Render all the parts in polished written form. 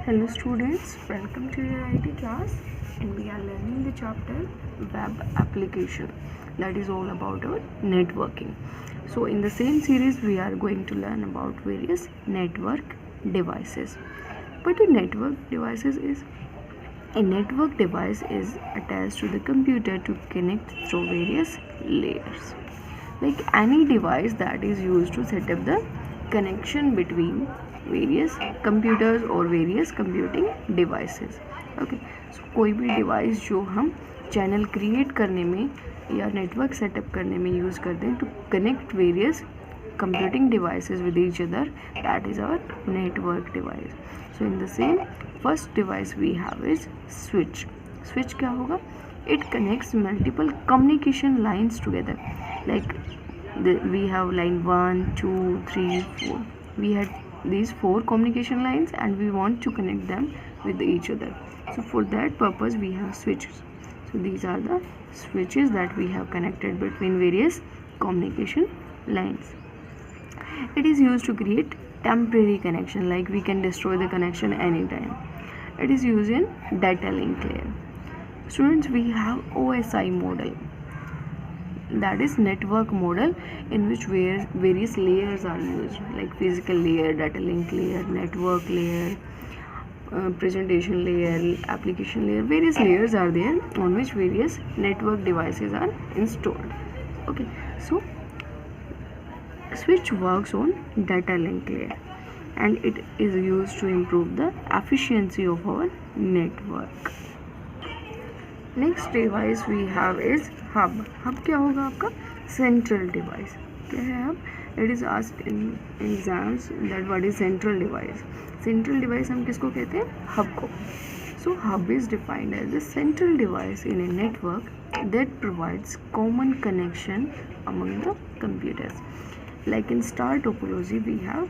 Hello students, welcome to your IT class, and we are learning the chapter web application, that is all about our networking. So in the same series we are going to learn about various network devices. But a network device is attached to the computer to connect through various layers. Like any device that is used to set up the connection between various computers और various computing devices. Okay so कोई भी device जो हम channel create करने में या network setup करने में यूज़ करते हैं to connect various computing devices with each other, that is our network device. So in the same first device we have is switch. Switch क्या होगा? It connects multiple communication lines together. Like we have line 1, 2, 3, 4. We had these 4 communication lines and we want to connect them with each other. So for that purpose we have switches. So these are the switches that we have connected between various communication lines. It is used to create temporary connection, like we can destroy the connection anytime. It is used in data link layer. Students, we have OSI model, that is network model, in which various layers are used, like physical layer, data link layer, network layer, presentation layer, application layer. Various layers are there on which various network devices are installed. Okay, so switch works on data link layer and it is used to improve the efficiency of our network. Next device we have is hub. Hub क्या होगा आपका? Central device. क्या है हब? It is asked in exams that what is central device. Central device हम किसको कहते हैं? हब को. So hub is defined as the central device in a network that provides common connection among the computers. Like in star topology we have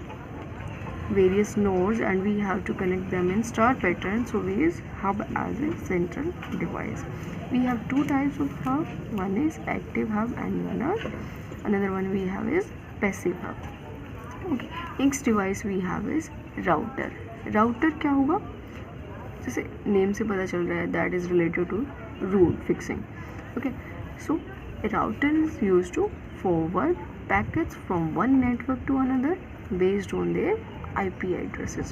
various nodes and we have to connect them in star pattern, so we use hub as a central device. We have 2 types of hub. One is active hub and another one we have is passive hub. Okay, next device we have is router. Router क्या होगा? जैसे name से पता चल रहा है, that is related to route fixing. Okay, so a router is used to forward packets from one network to another based on their IP addresses.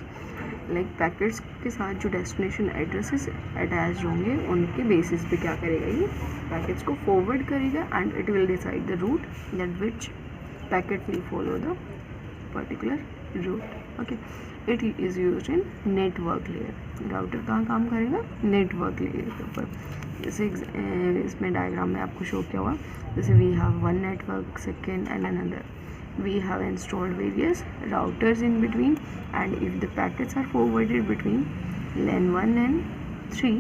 Like packets के साथ जो डेस्टिनेशन एड्रेसेस अटैच होंगे उनके बेसिस पे क्या करेगा, ये packets को फॉरवर्ड करेगा and it will decide the route that which packet will follow the particular route. Okay, it is used in network layer. Router कहाँ काम करेगा? नेटवर्क लेयर के ऊपर. जैसे इसमें डायग्राम में आपको शो किया हुआ, जैसे we have one network, second and another. We have installed various routers in between, and if the packets are forwarded between LAN 1 and 3,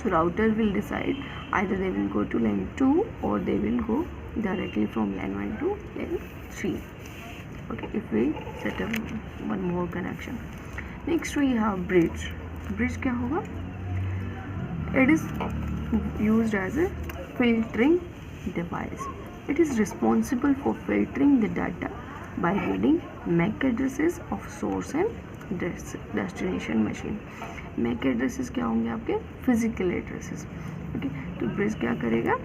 so router will decide either they will go to LAN 2 or they will go directly from LAN 1 to LAN 3. Okay, if we set up one more connection. Next we have bridge. Bridge क्या होगा? It is used as a filtering device. It is responsible for filtering the data by reading MAC addresses of source and destination machine. MAC addresses क्या होंगे आपके? Physical addresses. Okay, तो bridge क्या करेगा?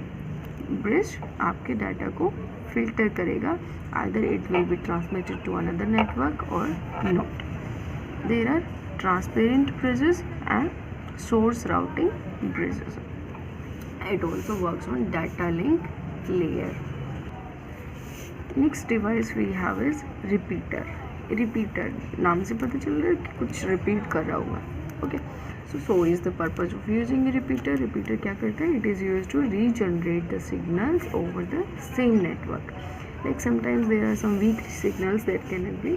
Bridge आपके data को filter करेगा. either it will be transmitted to another network or not. There are transparent bridges and source routing bridges. It also works on data link layer. Next device we have is repeater. Repeater नाम से पता चल रहा है कि कुछ repeat कर रहा हुआ. Okay, so is the purpose of using a repeater. Repeater क्या करता है? It is use to regenerate the signals over the same network. Like sometimes there are some weak signals that cannot be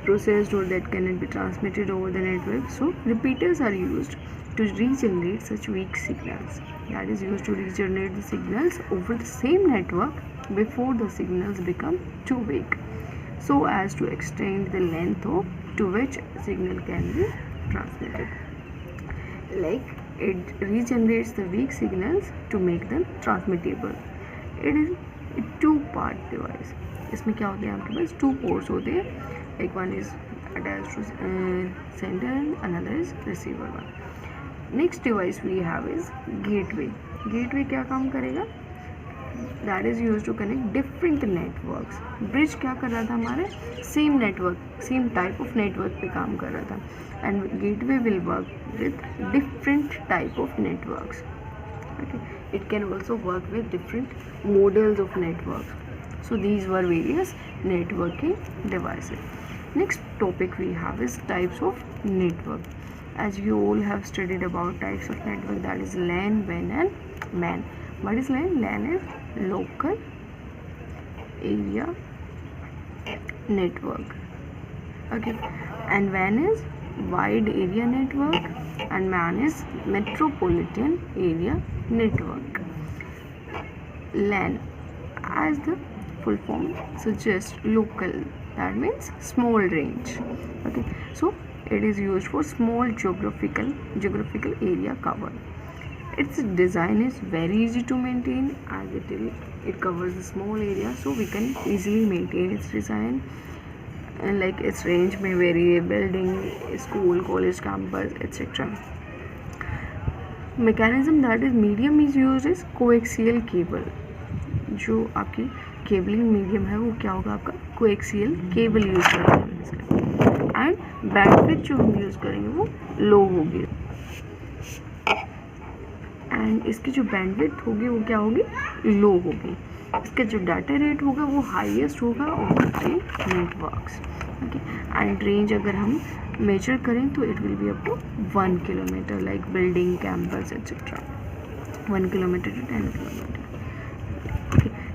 processed or that cannot be transmitted over the network. So repeaters are used to regenerate such weak signals. That is used to regenerate the signals over the same network before the signals become too weak, so as to extend the length to which signal can be transmitted. Like it regenerates the weak signals to make them transmittable. It is a 2-part device. इसमें क्या होते हैं? आपके पास 2 ports होते हैं. Like one is attached to sender and another is receiver one. Next device we have is gateway. Gateway क्या काम करेगा? That is used to connect different networks. Bridge क्या कर रहा था हमारे same network, same type of network पे काम कर रहा था, and gateway will work with different type of networks. Okay, it can also work with different models of networks. So these were various networking devices. Next topic we have is types of network. As you all have studied about types of network, that is LAN, WAN and MAN. What is LAN? LAN is local area network. Okay, and WAN is wide area network, and MAN is metropolitan area network. LAN, as the full form suggests, local, that means small range. Okay, so it is used for small geographical area cover. Its design is very easy to maintain as it covers a small area, so we can easily maintain its design. And like its range may vary, building, school, college, campus, etc. Mechanism that is medium is used is coaxial cable. जो आपकी cabling medium है वो क्या होगा? आपका coaxial cable use करेंगे इसका, and bandwidth जो हम यूज़ करेंगे वो लो होगी, एंड इसकी जो बैंडविड्थ होगी वो क्या होगी? लो होगी. इसका जो डाटा रेट होगा वो हाईएस्ट होगा on the networks. Okay, and range अगर हम मेजर करें तो it will be up to 1 kilometre, like building, campus etcetera. 1 kilometre to 10 kilometre.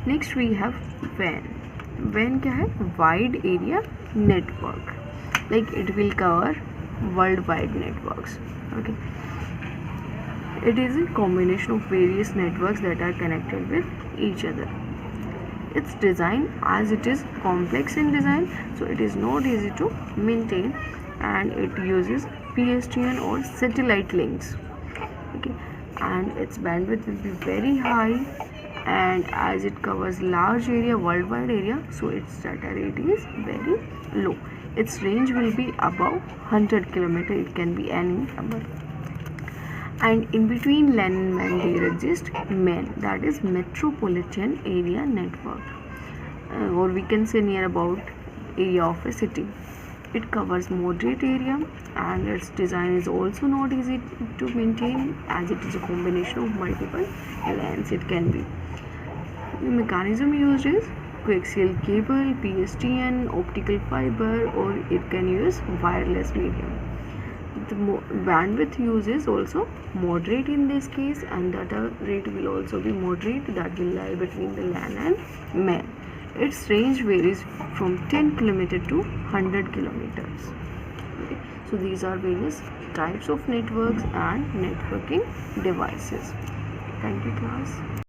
Next we have WAN. WAN क्या है? Wide area network, like it will cover world wide networks. Okay, it is a combination of various networks that are connected with each other. Its design, as it is complex in design, so it is not easy to maintain, and it uses PSTN or satellite links. Okay, and its bandwidth will be very high, and as it covers large area, worldwide area, so its data rate is very low. Its range will be above 100 km. It can be any number. And in between LAN and MAN there exists MAN, that is metropolitan area network, or we can say near about area of a city. It covers moderate area, and its design is also not easy to maintain as it is a combination of multiple LANs. It can be. The mechanism used is coaxial cable, PSTN, optical fiber, or it can use wireless medium. The bandwidth used is also moderate in this case, and data rate will also be moderate, that will lie between the LAN and MAN. Its range varies from 10 km to 100 kilometers. Okay. So these are various types of networks and networking devices. Thank you, class.